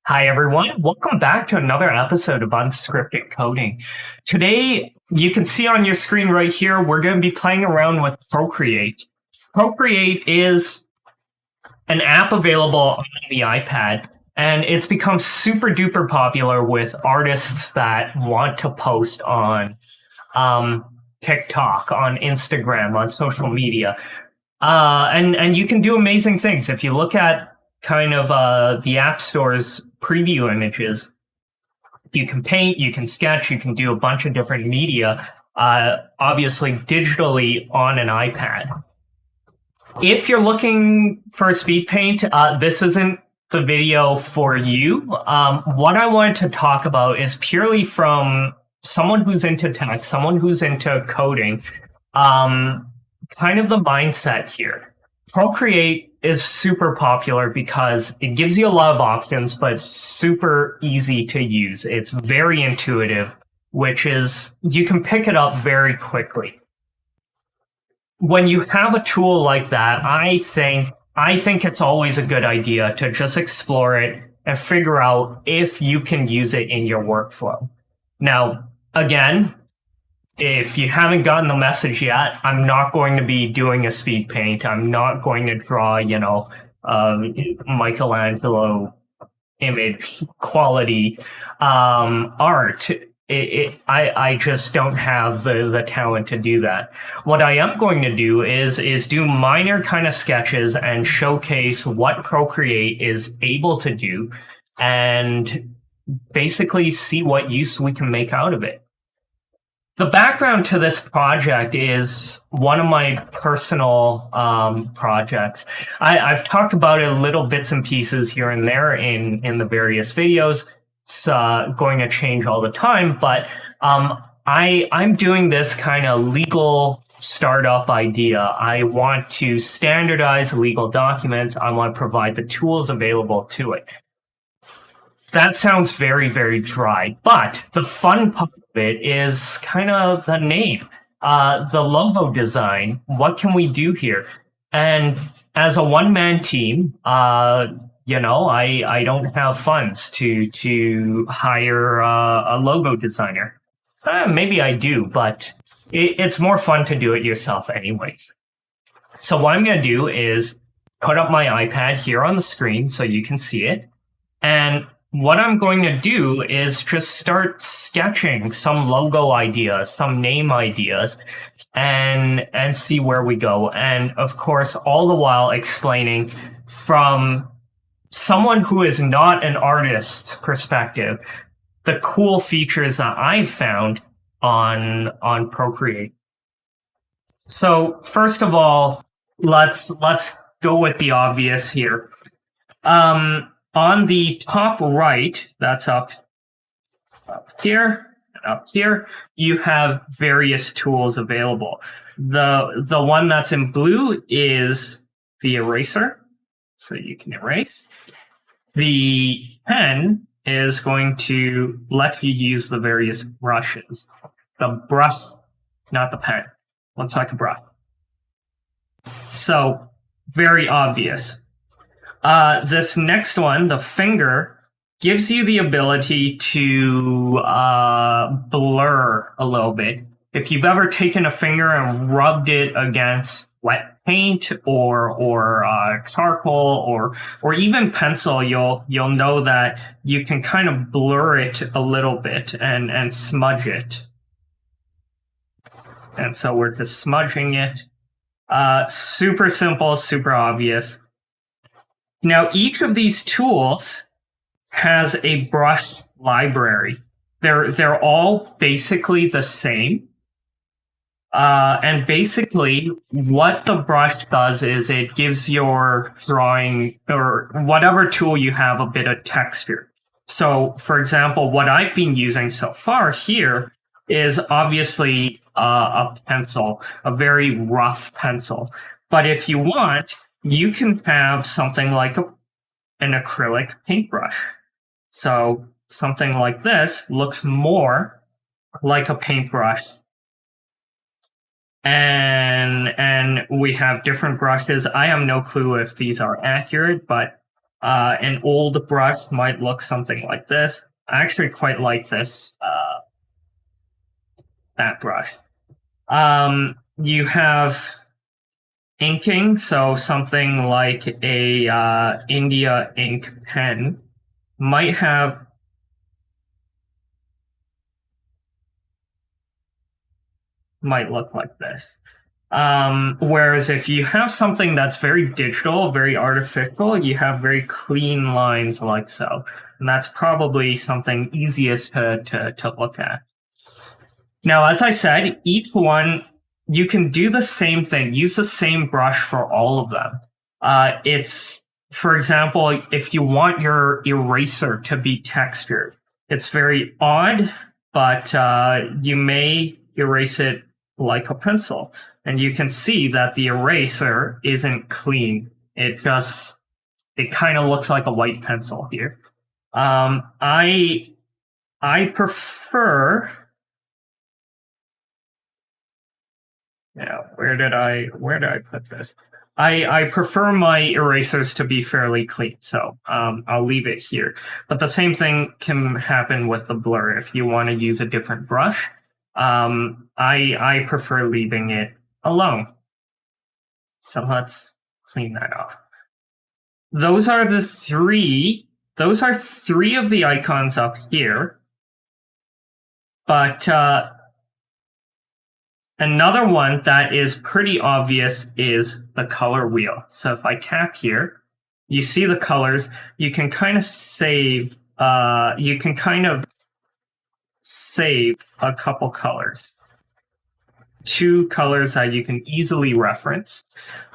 Hi, everyone. Welcome back to another episode of Unscripted Coding. Today, you can see on your screen right here, we're going to be playing around with Procreate. Procreate is an app available on the iPad, and it's become super duper popular with artists that want to post on TikTok, on Instagram, on social media. And you can do amazing things. If you look at kind of the App Store's preview images, you can paint, you can sketch, you can do a bunch of different media, obviously digitally on an iPad. If you're looking for a speed paint, this isn't the video for you. What I wanted to talk about is purely from someone who's into tech, someone who's into coding, kind of the mindset here. Procreate is super popular because it gives you a lot of options, but it's super easy to use. It's very intuitive, which is you can pick it up very quickly. When you have a tool like that, I think it's always a good idea to just explore it and figure out if you can use it in your workflow. Now, again, if you haven't gotten the message yet, I'm not going to be doing a speed paint. I'm not going to draw, Michelangelo image quality art. I just don't have the talent to do that. What I am going to do is do minor kind of sketches and showcase what Procreate is able to do and basically see what use we can make out of it. The background to this project is one of my personal projects. I've talked about it little bits and pieces here and there in the various videos. It's going to change all the time, but I'm doing this kind of legal startup idea. I want to standardize legal documents. I want to provide the tools available to it. That sounds very, very dry, but the fun part of it is kind of the name, the logo design. What can we do here? And as a one-man team, I don't have funds to hire a logo designer. Maybe I do, but it's more fun to do it yourself anyways. So what I'm going to do is put up my iPad here on the screen so you can see it. And what I'm going to do is just start sketching some logo ideas, some name ideas, and see where we go. And of course, all the while explaining from someone who is not an artist's perspective, the cool features that I've found on Procreate. So first of all, let's go with the obvious here. On the top right, that's up here and up here, you have various tools available. The one that's in blue is the eraser, so you can erase. The pen is going to let you use the various brushes. The brush, not the pen. Looks like a brush. So, very obvious. This next one, the finger, gives you the ability to blur a little bit. If you've ever taken a finger and rubbed it against wet paint or charcoal or even pencil, you'll know that you can kind of blur it a little bit and smudge it. And so we're just smudging it. Super simple, super obvious. Now, each of these tools has a brush library. They're all basically the same. And basically, what the brush does is it gives your drawing or whatever tool you have a bit of texture. So, for example, what I've been using so far here is obviously a pencil, a very rough pencil. But if you want, you can have something like an acrylic paintbrush. So something like this looks more like a paintbrush. And we have different brushes. I have no clue if these are accurate, but An old brush might look something like this. I actually quite like this, that brush. You have inking, so something like a India ink pen might look like this. Whereas if you have something that's very digital, very artificial, you have very clean lines like so. And that's probably something easiest to look at. Now, as I said, each one, you can do the same thing, use the same brush for all of them. It's, for example, if you want your eraser to be textured, it's very odd, but you may erase it like a pencil. And you can see that the eraser isn't clean. It kind of looks like a white pencil here. I prefer, where did I put this? I prefer my erasers to be fairly clean, so I'll leave it here. But the same thing can happen with the blur. If you want to use a different brush, I prefer leaving it alone. So let's clean that off. Those are three of the icons up here. But another one that is pretty obvious is the color wheel. So if I tap here, you see the colors. You can kind of save a couple colors. 2 colors that you can easily reference.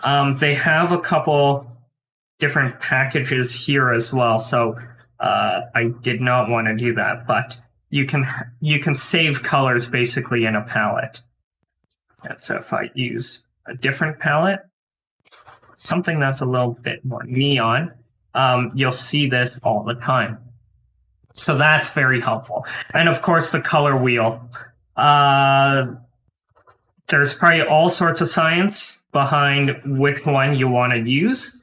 They have a couple different packages here as well, so I did not want to do that, but you can save colors basically in a palette. And so if I use a different palette, something that's a little bit more neon, you'll see this all the time. So that's very helpful. And of course, the color wheel. There's probably all sorts of science behind which one you want to use.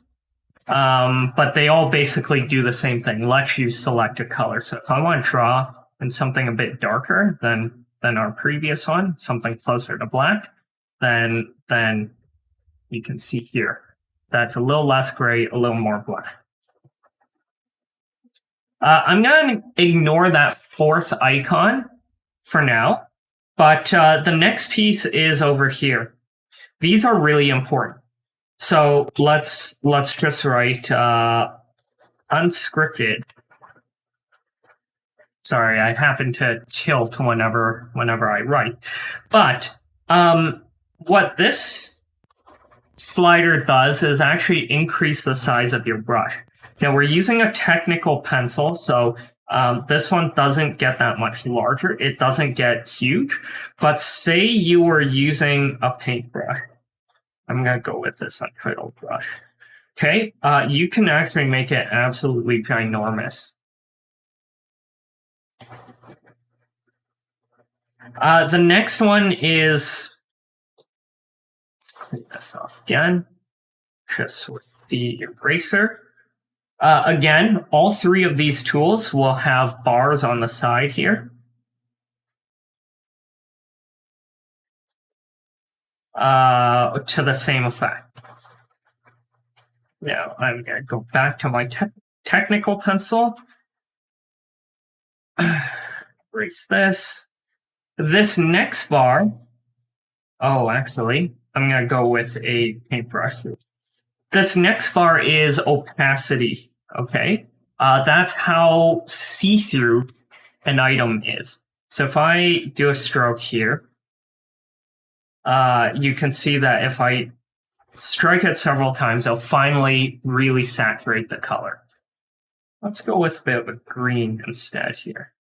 But they all basically do the same thing. Let you select a color. So if I want to draw in something a bit darker than our previous one, something closer to black, then you can see here. That's a little less gray, a little more black. I'm going to ignore that 4th icon for now, but the next piece is over here. These are really important. So let's just write unscripted. Sorry, I happen to tilt whenever I write. But what this slider does is actually increase the size of your brush. Now we're using a technical pencil, so this one doesn't get that much larger. It doesn't get huge. But say you were using a paintbrush. I'm going to go with this untitled brush. Okay, you can actually make it absolutely ginormous. The next one is, let's clean this off again, just with the eraser. Again, all 3 of these tools will have bars on the side here. To the same effect. Now I'm going to go back to my technical pencil. Erase this. This next bar, actually, I'm going to go with a paintbrush. This next bar is opacity, okay? That's how see-through an item is. So if I do a stroke here, you can see that if I strike it several times, it'll finally really saturate the color. Let's go with a bit of a green instead here.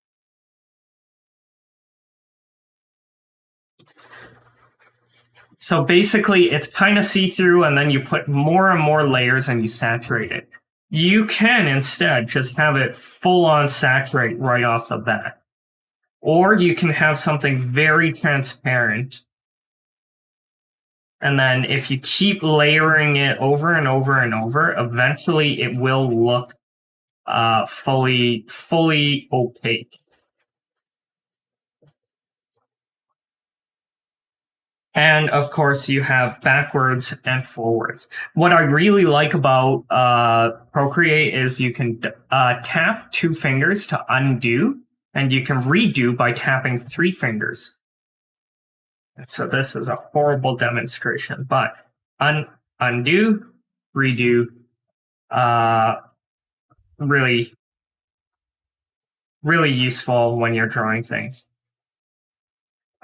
So basically, it's kind of see-through, and then you put more and more layers and you saturate it. You can instead just have it full-on saturate right off the bat. Or you can have something very transparent. And then if you keep layering it over and over and over, eventually it will look fully opaque. And of course, you have backwards and forwards. What I really like about Procreate is you can tap 2 fingers to undo, and you can redo by tapping 3 fingers. And so this is a horrible demonstration, but undo, redo, really, really useful when you're drawing things.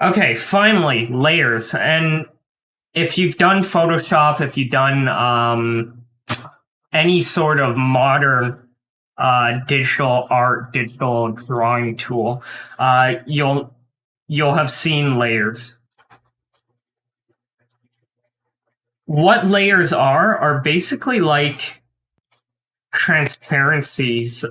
Okay, finally, layers. And if you've done Photoshop, if you've done any sort of modern digital art, digital drawing tool, you'll have seen layers. What layers are basically like transparencies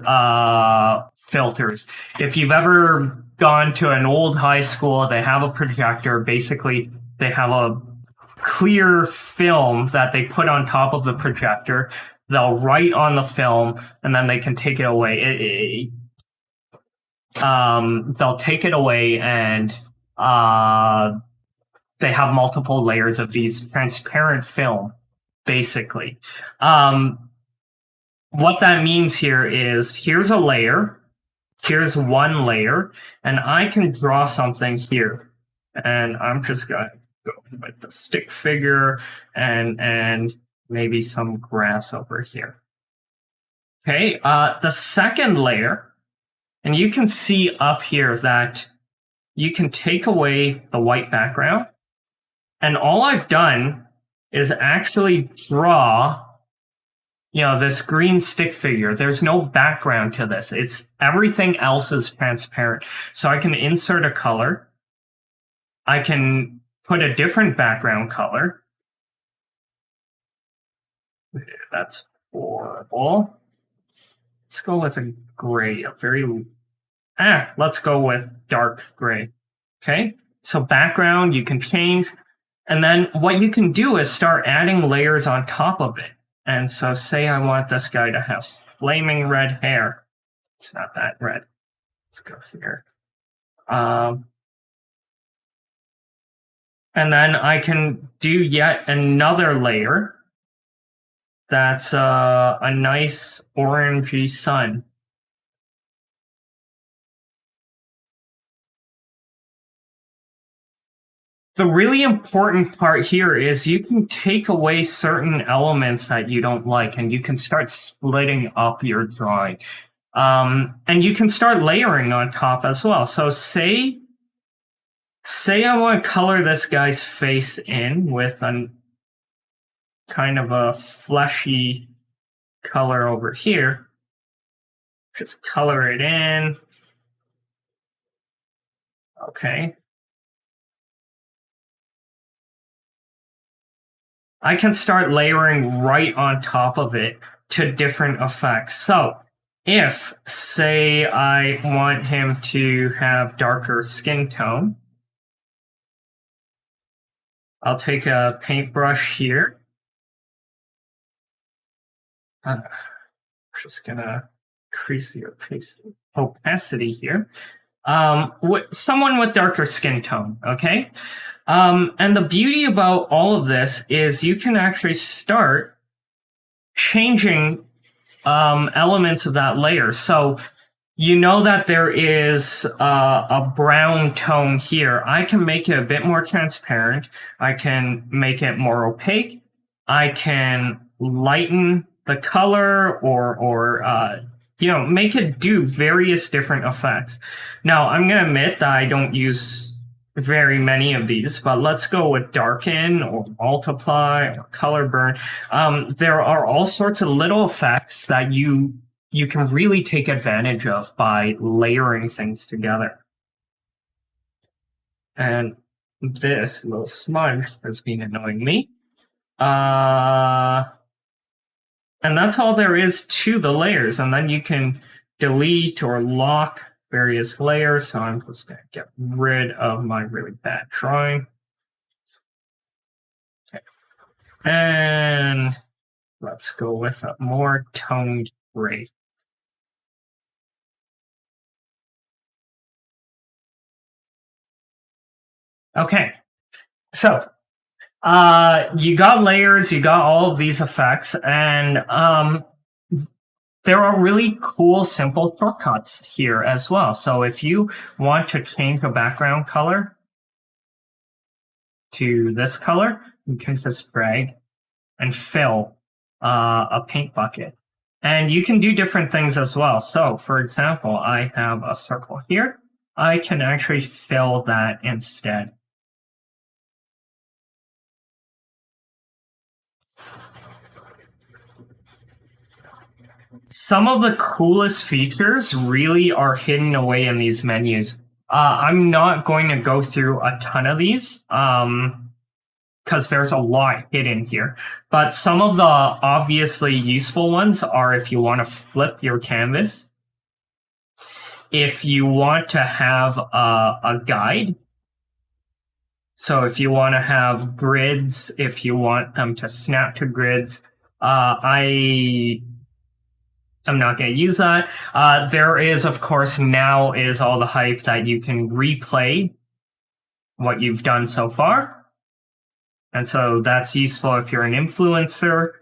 filters. If you've ever gone to an old high school, they have a projector. Basically, they have a clear film that they put on top of the projector. They'll write on the film, and then they can take it away. They'll take it away, and they have multiple layers of these transparent film, basically. What that means here is, here's a layer, here's one layer, and I can draw something here. And I'm just going to go with the stick figure and maybe some grass over here. Okay, the second layer, and you can see up here that you can take away the white background. And all I've done is actually draw this green stick figure. There's no background to this. Everything else is transparent. So I can insert a color. I can put a different background color. That's horrible. Let's go with a gray, let's go with dark gray. Okay, so background you can change. And then what you can do is start adding layers on top of it. And so say I want this guy to have flaming red hair. It's not that red. Let's go here. And then I can do yet another layer that's a nice orangey sun. The really important part here is you can take away certain elements that you don't like, and you can start splitting up your drawing. And you can start layering on top as well. So say I want to color this guy's face in with a kind of a fleshy color over here. Just color it in. Okay. I can start layering right on top of it to different effects. So if, say, I want him to have darker skin tone, I'll take a paintbrush here. I'm just gonna increase the opacity here. Someone with darker skin tone, okay? And the beauty about all of this is you can actually start changing elements of that layer. So you know that there is a brown tone here. I can make it a bit more transparent. I can make it more opaque. I can lighten the color or make it do various different effects. Now, I'm going to admit that I don't use very many of these, but let's go with darken or multiply or color burn. There are all sorts of little effects that you can really take advantage of by layering things together. And this little smudge has been annoying me. And that's all there is to the layers. And then you can delete or lock various layers. So I'm just going to get rid of my really bad drawing. Okay. And let's go with a more toned gray. Okay, so you got layers, you got all of these effects, and there are really cool, simple shortcuts here as well. So if you want to change the background color to this color, you can just drag and fill a paint bucket. And you can do different things as well. So for example, I have a circle here. I can actually fill that instead. Some of the coolest features really are hidden away in these menus. I'm not going to go through a ton of these because there's a lot hidden here. But some of the obviously useful ones are if you want to flip your canvas, if you want to have a guide. So if you want to have grids, if you want them to snap to grids, I'm not going to use that. There is, of course, now is all the hype that you can replay what you've done so far. And so that's useful if you're an influencer.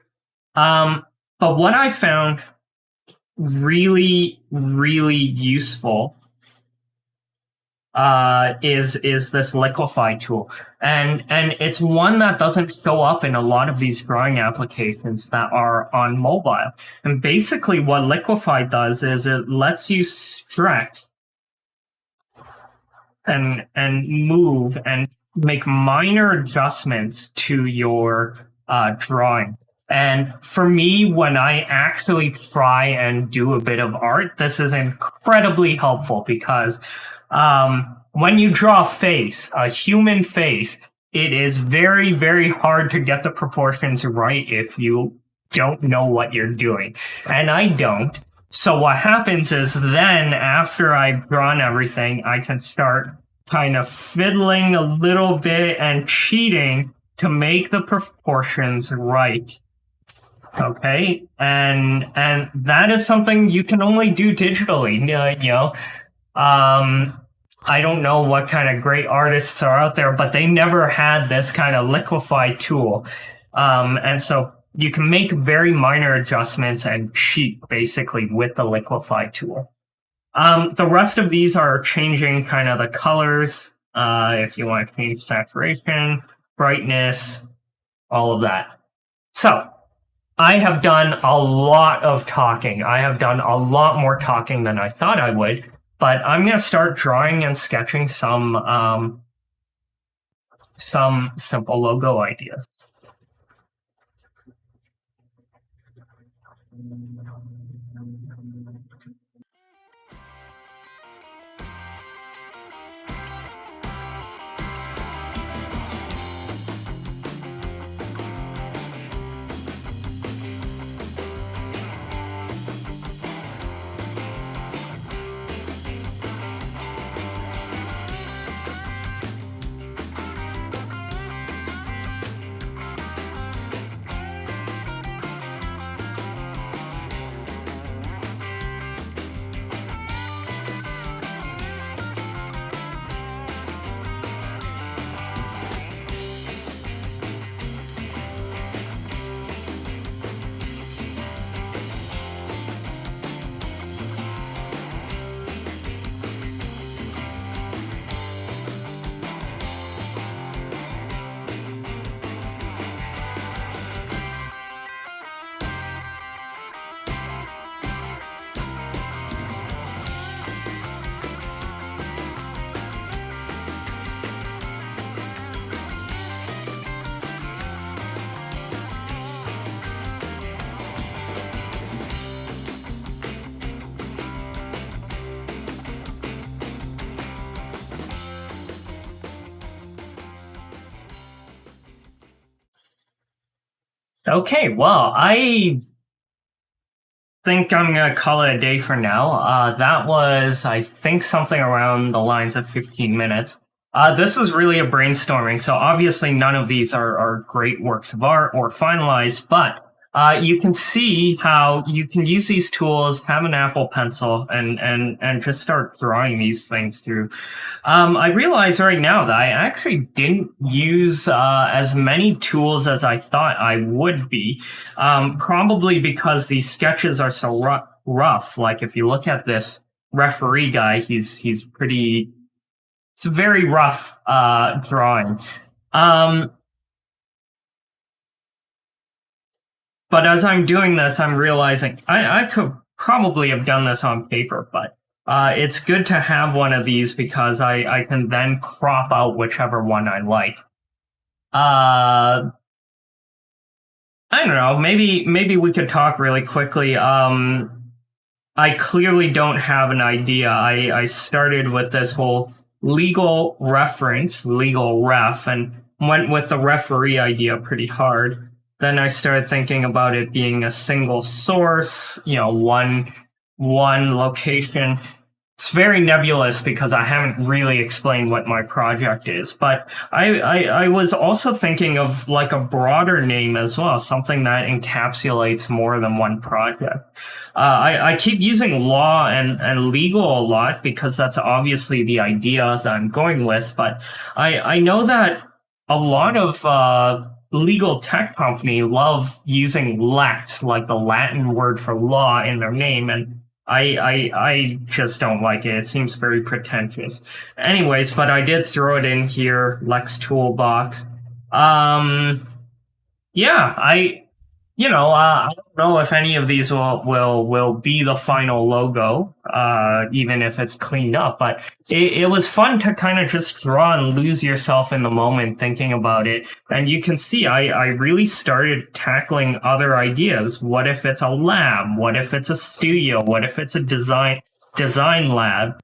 But what I found really, really useful is this liquify tool. And it's one that doesn't show up in a lot of these drawing applications that are on mobile. And basically what liquify does is it lets you stretch and move and make minor adjustments to your drawing. And for me, when I actually try and do a bit of art, this is incredibly helpful because when you draw a face, a human face, it is very, very hard to get the proportions right if you don't know what you're doing. And I don't. So what happens is then after I've drawn everything, I can start kind of fiddling a little bit and cheating to make the proportions right. Okay, and that is something you can only do digitally. I don't know what kind of great artists are out there, but they never had this kind of liquify tool. And so you can make very minor adjustments and cheat basically with the liquify tool. The rest of these are changing kind of the colors. If you want to change saturation, brightness, all of that. So I have done a lot of talking. I have done a lot more talking than I thought I would. But I'm going to start drawing and sketching some simple logo ideas. Okay, well, I think I'm going to call it a day for now. That was, I think, something around the lines of 15 minutes. This is really a brainstorming, so obviously none of these are great works of art or finalized, but you can see how you can use these tools, have an Apple Pencil, and just start drawing these things through. I realize right now that I actually didn't use as many tools as I thought I would be, probably because these sketches are so rough. Like if you look at this referee guy, he's pretty. It's a very rough drawing. But as I'm doing this, I'm realizing I could probably have done this on paper, but it's good to have one of these because I can then crop out whichever one I like. I don't know. Maybe we could talk really quickly. I clearly don't have an idea. I started with this whole legal reference, legal ref, and went with the referee idea pretty hard. Then I started thinking about it being a single source, one location. It's very nebulous because I haven't really explained what my project is. But I was also thinking of like a broader name as well, something that encapsulates more than one project. I keep using law and legal a lot because that's obviously the idea that I'm going with. But I know that a lot of legal tech company love using lex, like the Latin word for law, in their name, and I just don't like it. It seems very pretentious. Anyways, but I did throw it in here, Lex Toolbox. Yeah, I don't know if any of these will be the final logo, even if it's cleaned up. But it was fun to kind of just draw and lose yourself in the moment thinking about it. And you can see I really started tackling other ideas. What if it's a lab? What if it's a studio? What if it's a design lab?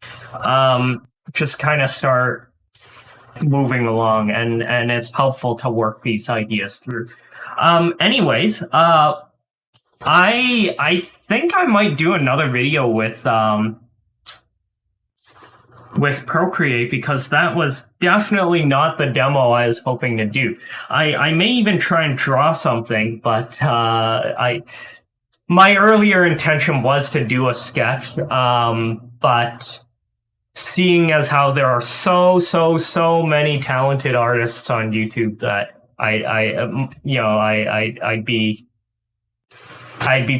Just kind of start moving along, and it's helpful to work these ideas through. Anyways, I think I might do another video with Procreate because that was definitely not the demo I was hoping to do. I may even try and draw something, but my earlier intention was to do a sketch, but seeing as how there are so many talented artists on YouTube that I'd be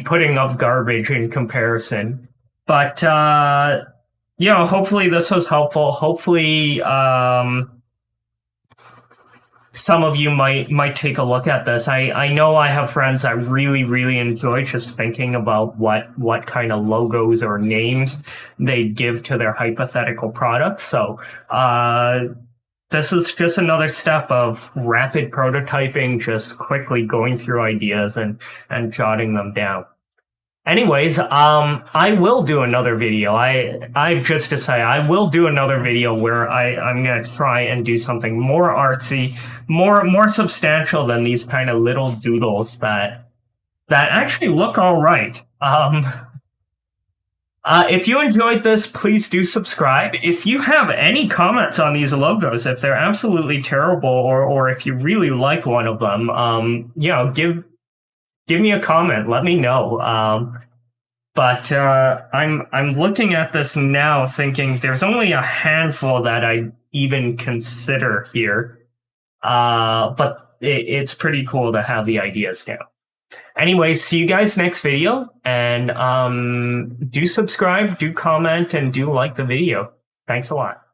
putting up garbage in comparison. But hopefully this was helpful. Hopefully some of you might take a look at this. I know I have friends that really enjoy just thinking about what kind of logos or names they give to their hypothetical products. So this is just another step of rapid prototyping, just quickly going through ideas and jotting them down. Anyways, I will do another video. I just decided I will do another video where I'm going to try and do something more artsy, more substantial than these kind of little doodles that actually look all right. If you enjoyed this, please do subscribe. If you have any comments on these logos, if they're absolutely terrible, or if you really like one of them, give me a comment. Let me know. But I'm looking at this now, thinking there's only a handful that I even consider here. But it's pretty cool to have the ideas down. Anyways, see you guys next video, and do subscribe, do comment, and do like the video. Thanks a lot.